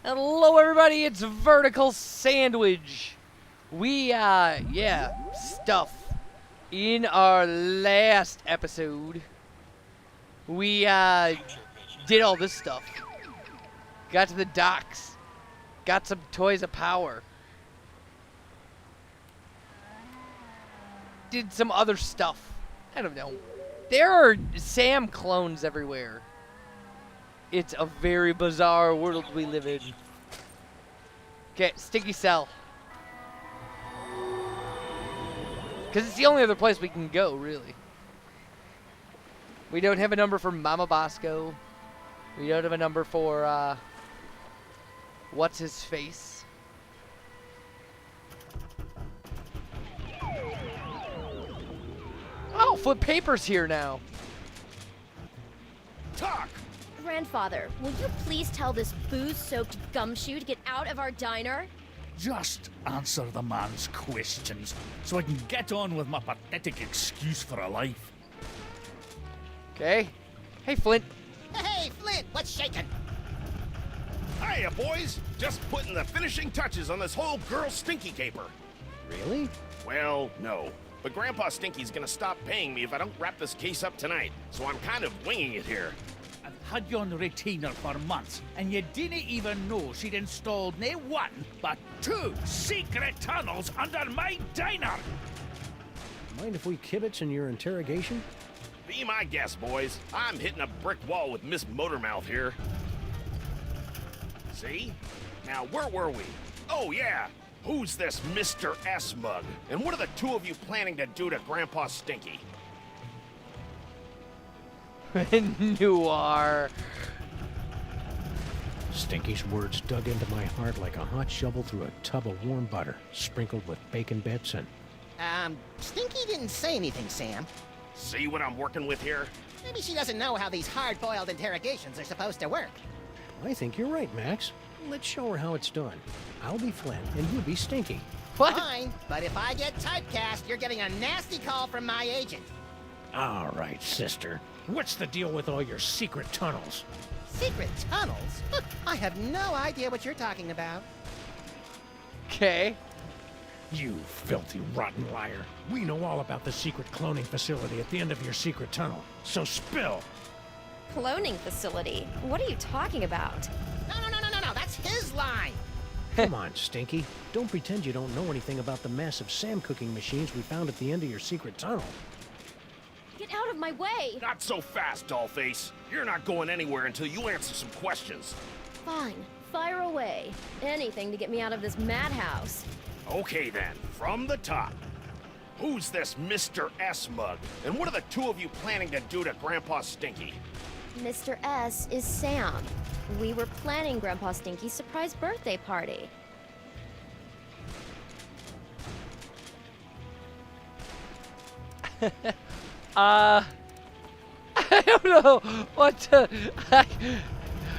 Hello everybody, it's Vertical Sandwich. We, stuff. In our last episode, we, did all this stuff. Got to the docks. Got some Toys of Power. Did some other stuff. I don't know. There are Sam clones everywhere. It's a very bizarre world we live in. Okay, Sticky Cell. Because it's the only other place we can go, really. We don't have a number for Mama Bosco. We don't have a number for, what's his face? Oh, Flip Paper's here now. Talk! Grandfather, will you please tell this booze-soaked gumshoe to get out of our diner? Just answer the man's questions so I can get on with my pathetic excuse for a life. Okay. Hey, Flint. Hey, Flint, what's shaking? Hiya, boys! Just putting the finishing touches on this whole girl stinky caper. Really? Well, no. But Grandpa Stinky's gonna stop paying me if I don't wrap this case up tonight, so I'm kind of winging it here. I've had you on retainer for months, and you didn't even know she'd installed nae one, but two secret tunnels under my diner! Mind if we kibitz in your interrogation? Be my guest, boys. I'm hitting a brick wall with Miss Motormouth here. See? Now, where were we? Oh, yeah! Who's this Mr. S mug? And what are the two of you planning to do to Grandpa Stinky? Noir. Stinky's words dug into my heart like a hot shovel through a tub of warm butter, sprinkled with bacon bits and... Stinky didn't say anything, Sam. See what I'm working with here? Maybe she doesn't know how these hard-boiled interrogations are supposed to work. I think you're right, Max. Let's show her how it's done. I'll be Flint, and you be Stinky. What? Fine, but if I get typecast, you're getting a nasty call from my agent. All right, sister. What's the deal with all your secret tunnels? Secret tunnels? I have no idea what you're talking about. Okay. You filthy, rotten liar. We know all about the secret cloning facility at the end of your secret tunnel. So spill! Cloning facility? What are you talking about? No, that's his line. Come on, Stinky. Don't pretend you don't know anything about the massive Sam cooking machines we found at the end of your secret tunnel. Get out of my way! Not so fast, Dollface. You're not going anywhere until you answer some questions. Fine, fire away. Anything to get me out of this madhouse. Okay then, from the top. Who's this Mr. S mug? And what are the two of you planning to do to Grandpa Stinky? Mr. S is Sam. We were planning Grandpa Stinky's surprise birthday party. I don't know what to...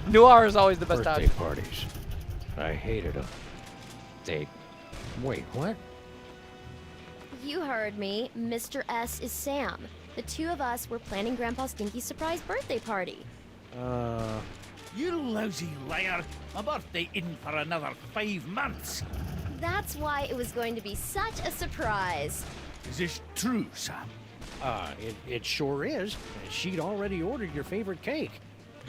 Noir is always the best Birthday option. parties. I hated them. Wait, what? You heard me. Mr. S is Sam. The two of us were planning Grandpa Stinky's surprise birthday party. You lousy liar! My birthday isn't for another 5 months! That's why it was going to be such a surprise. Is this true, Sam? It sure is. She'd already ordered your favorite cake.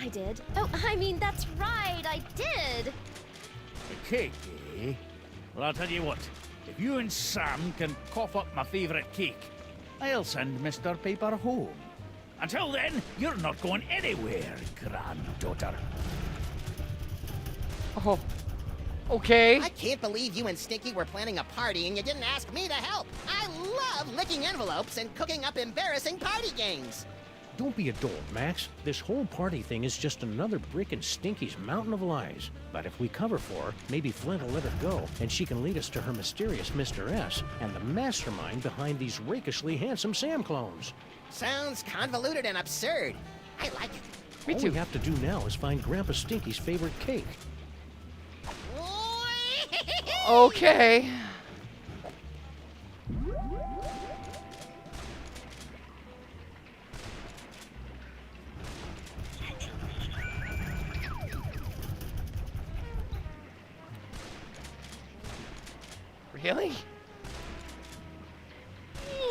I did. Oh, I mean, that's right, I did. A cake, eh? Well, I'll tell you what. If you and Sam can cough up my favorite cake, I'll send Mr. Paper home. Until then, you're not going anywhere, granddaughter. Oh. Okay. I can't believe you and Stinky were planning a party and you didn't ask me to help. I love licking envelopes and cooking up embarrassing party games. Don't be a dolt, Max. This whole party thing is just another brick in Stinky's mountain of lies. But if we cover for her, maybe Flint will let her go, and she can lead us to her mysterious Mr. S and the mastermind behind these rakishly handsome Sam clones. Sounds convoluted and absurd. I like it. Me All too. we have to do now is find Grandpa Stinky's favorite cake. Okay. Really?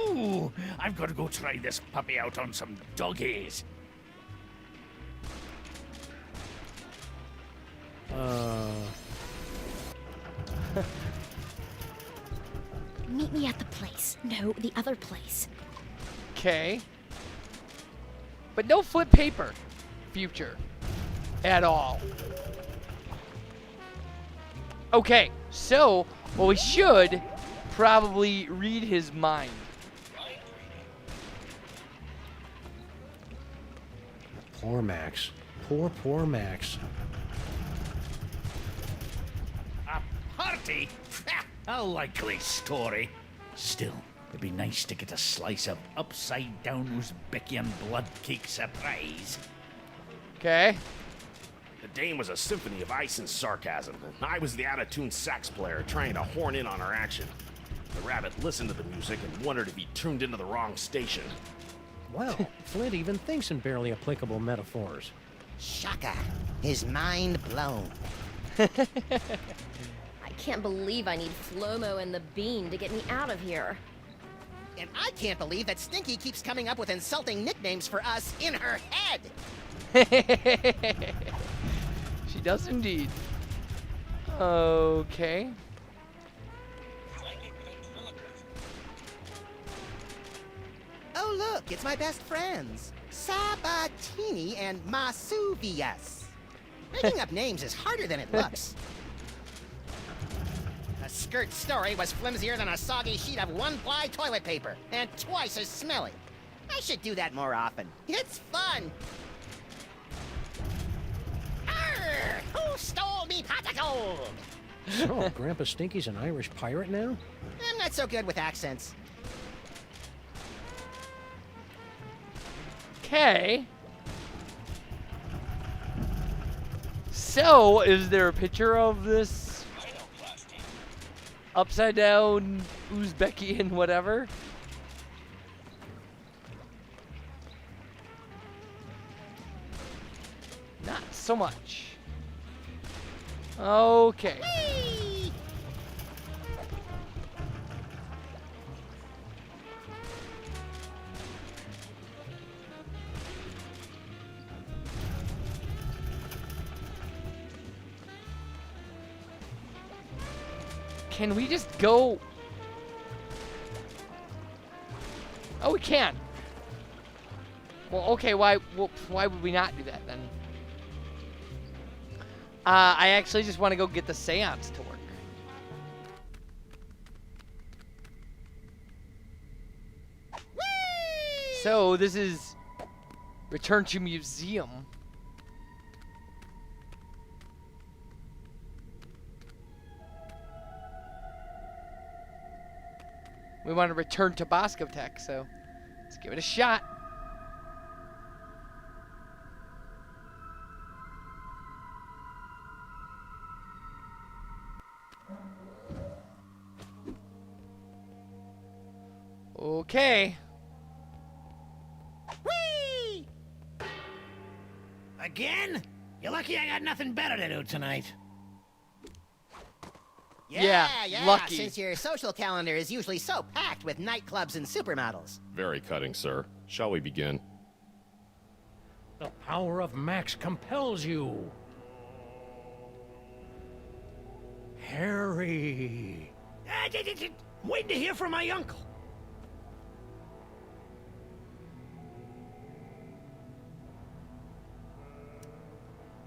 Ooh, I've got to go try this puppy out on some doggies. Meet me at the place. No, the other place. Okay. But no flip paper future at all. Okay, so, well, we should probably read his mind. Poor Max. Poor Max. A party? A likely story. Still, it'd be nice to get a slice of upside-down Uzbekian blood cake surprise. Okay. The dame was a symphony of ice and sarcasm, and I was the out-of-tune sax player trying to horn in on her action. The rabbit listened to the music and wondered if he tuned into the wrong station. Well, Flint even thinks in barely applicable metaphors. Shaka. His mind blown. I can't believe I need Flomo and the Bean to get me out of here. And I can't believe that Stinky keeps coming up with insulting nicknames for us in her head. She does indeed. Okay. Oh, look, it's my best friends. Sabatini and Masuvius. Making up names is harder than it looks. A skirt story was flimsier than a soggy sheet of one-ply toilet paper, and twice as smelly. I should do that more often. It's fun. Arr! Who stole me pot of gold? So, Grandpa Stinky's an Irish pirate now? I'm not so good with accents. Okay. So, is there a picture of this upside down Uzbekian whatever? Not so much. Okay. Whee! Can we just go? Oh, we can. Well, okay. Why would we not do that then? I actually just want to go get the seance to work. So this is return to museum. We want to return to Bosco Tech, so let's give it a shot. Okay. Whee! Again? You're lucky I got nothing better to do tonight. Yeah, lucky. Since your social calendar is usually so packed with nightclubs and supermodels. Very cutting, sir. Shall we begin? The power of Max compels you. Harry. Waiting to hear from my uncle.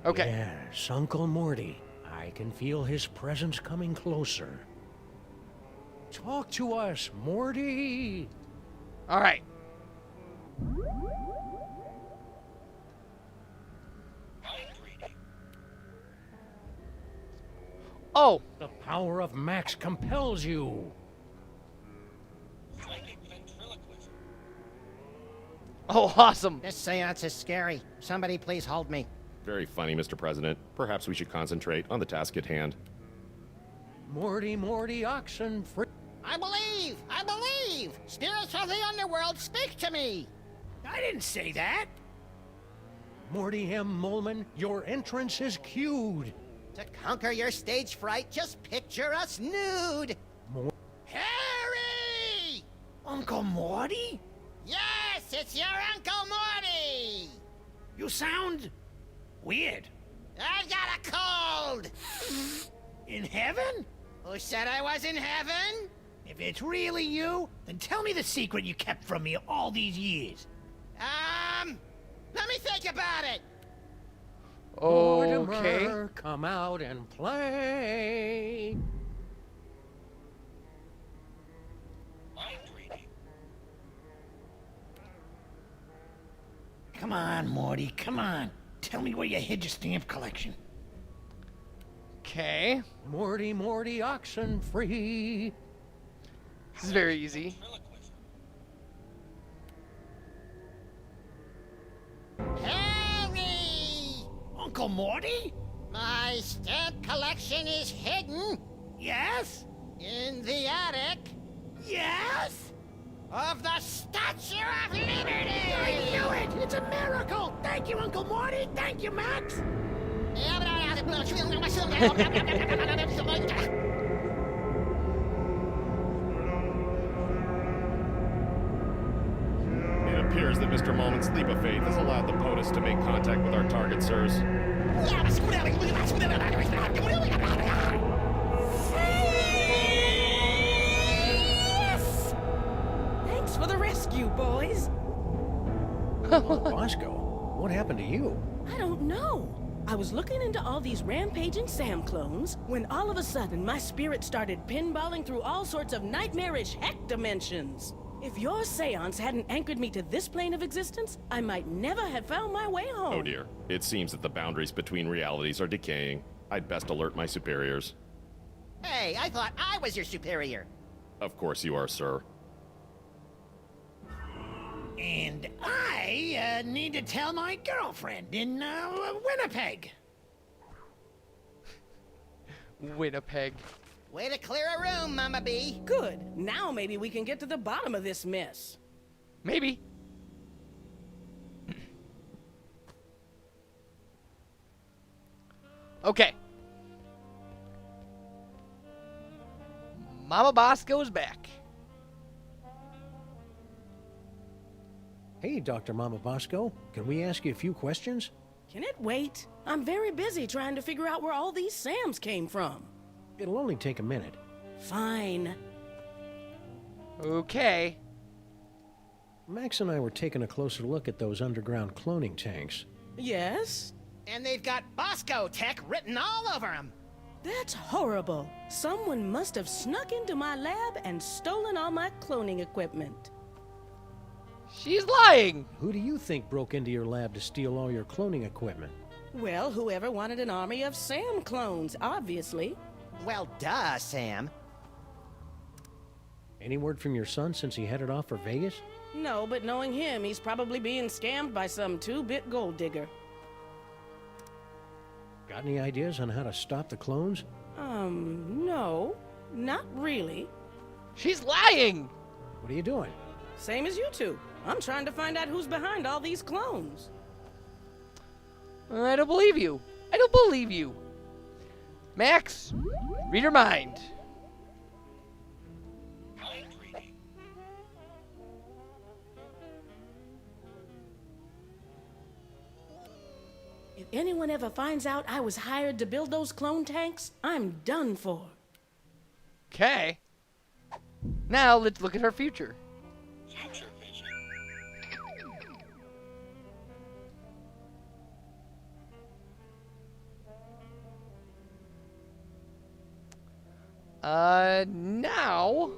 Okay. Yes, Uncle Morty. I can feel his presence coming closer. Talk to us, Morty. All right. Oh. The power of Max compels you. Oh, awesome. This seance is scary. Somebody please hold me. Very funny, Mr. President. Perhaps we should concentrate on the task at hand. Morty, oxen, I believe! Spirits of the underworld, speak to me! I didn't say that. Morty M. Molman, your entrance is cued. To conquer your stage fright, just picture us nude! Harry! Uncle Morty? Yes, it's your Uncle Morty! You sound weird. I've got a cold! In heaven? Who said I was in heaven? If it's really you, then tell me the secret you kept from me all these years. Let me think about it. Okay. Mortimer, come out and play. Come on, Morty, come on. Tell me where you hid your stamp collection. Okay. Morty, oxen free. This is very easy. Harry! Uncle Morty? My stamp collection is hidden Yes? in the attic Yes? of the Statue of Liberty! I knew it! It's a miracle! Thank you, Uncle Morty! Thank you, Max! It appears that Mr. Moment's leap of faith has allowed the POTUS to make contact with our target, sirs. Thanks for the rescue, boys. Bosco, what happened to you? I don't know. I was looking into all these rampaging Sam clones when all of a sudden my spirit started pinballing through all sorts of nightmarish heck dimensions. If your seance hadn't anchored me to this plane of existence, I might never have found my way home. Oh dear. It seems that the boundaries between realities are decaying. I'd best alert my superiors. Hey, I thought I was your superior. Of course you are, sir. And I need to tell my girlfriend in Winnipeg. Winnipeg. Way to clear a room, Mama B. Good. Now maybe we can get to the bottom of this mess. Maybe. Okay. Mama Bosco is back. Hey, Dr. Mama Bosco, can we ask you a few questions? Can it wait? I'm very busy trying to figure out where all these Sams came from. It'll only take a minute. Fine. Okay. Max and I were taking a closer look at those underground cloning tanks. Yes? And they've got Bosco tech written all over them. That's horrible. Someone must have snuck into my lab and stolen all my cloning equipment. She's lying. Who do you think broke into your lab to steal all your cloning equipment? Well, whoever wanted an army of Sam clones, obviously. Well, duh, Sam. Any word from your son since he headed off for Vegas? No, but knowing him, he's probably being scammed by some two-bit gold digger. Got any ideas on how to stop the clones? No. Not really. She's lying. What are you doing? Same as you two. I'm trying to find out who's behind all these clones. I don't believe you. I don't believe you. Max, read her mind. If anyone ever finds out I was hired to build those clone tanks, I'm done for. Okay. Now let's look at her future. Now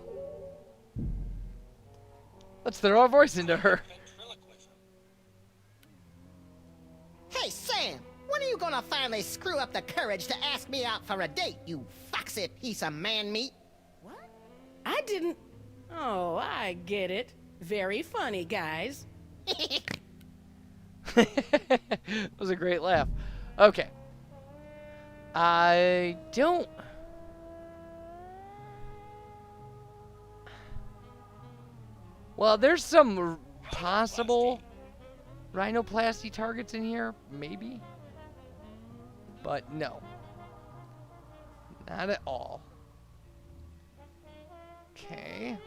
let's throw our voice into her. Hey, Sam, when are you gonna finally screw up the courage to ask me out for a date, you foxy piece of man meat? What? I didn't... Oh, I get it. Very funny, guys. That was a great laugh. Okay. I don't... Well, there's some possible rhinoplasty targets in here, maybe. But no. Not at all. Okay.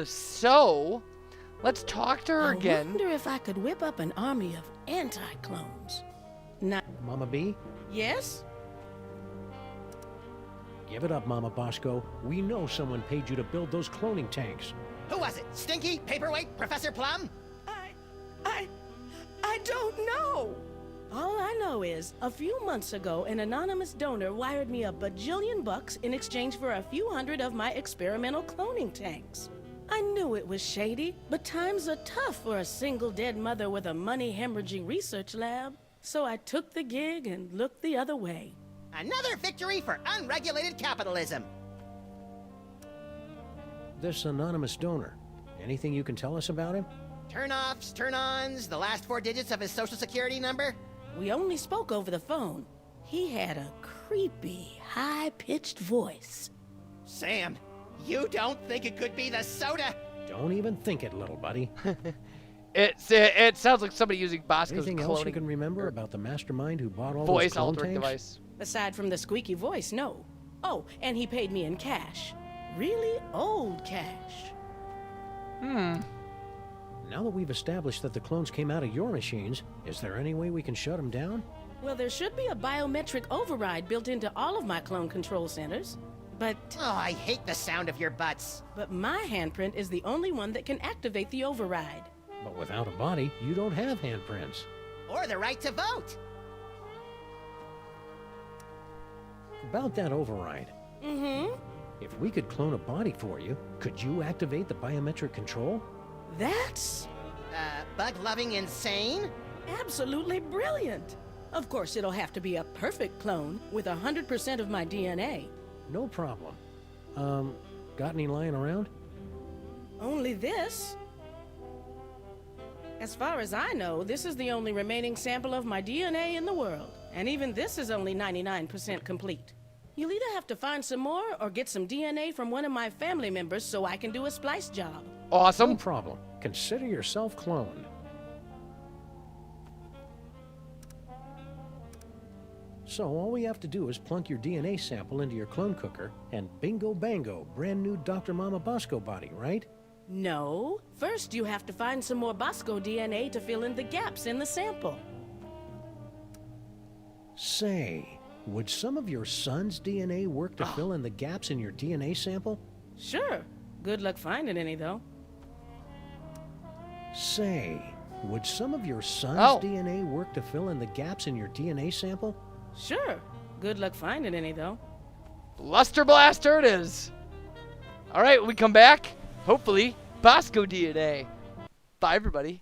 So let's talk to her I again. wonder if I could whip up an army of anti-clones. Not. Mama B, Yes? give it up, Mama Bosco. We know someone paid you to build those cloning tanks. Who was it? Stinky? Paperweight? Professor Plum? I don't know. All I know is, a few months ago, an anonymous donor wired me $1 bajillion in exchange for a few hundred of my experimental cloning tanks. I knew it was shady, but times are tough for a single dead mother with a money-hemorrhaging research lab. So I took the gig and looked the other way. Another victory for unregulated capitalism. This anonymous donor, anything you can tell us about him? Turn-offs, turn-ons, the last 4 digits of his social security number? We only spoke over the phone. He had a creepy, high-pitched voice. Sam, you don't think it could be the soda? Don't even think it, little buddy. It sounds like somebody using Bosco's Anything else you cloning can remember about the mastermind who bought all those voice clone altering tanks? device. Aside from the squeaky voice, no. Oh, and he paid me in cash. Really old cash. Now that we've established that the clones came out of your machines, is there any way we can shut them down? Well, there should be a biometric override built into all of my clone control centers. But Oh, I hate the sound of your butts. my handprint is the only one that can activate the override. But without a body, you don't have handprints. Or the right to vote. About that override, Mm-hmm. if we could clone a body for you, could you activate the biometric control? That's Bug-loving insane? absolutely brilliant. Of course, it'll have to be a perfect clone with 100% of my DNA. No problem. Got any lying around? Only this. As far as I know, this is the only remaining sample of my DNA in the world. And even this is only 99% complete. You'll either have to find some more or get some DNA from one of my family members so I can do a splice job. No Awesome. problem. Consider yourself cloned. So all we have to do is plunk your DNA sample into your clone cooker, and bingo bango, brand new Dr. Mama Bosco body, right? No. First, you have to find some more Bosco DNA to fill in the gaps in the sample. Say, would some of your son's DNA work to fill in the gaps in your DNA sample? Sure. Good luck finding any, though. Say, would some of your son's Oh. DNA work to fill in the gaps in your DNA sample? Sure. Good luck finding any, though. Luster Blaster it is. All right, we come back. Hopefully, Bosco DNA. Bye, everybody.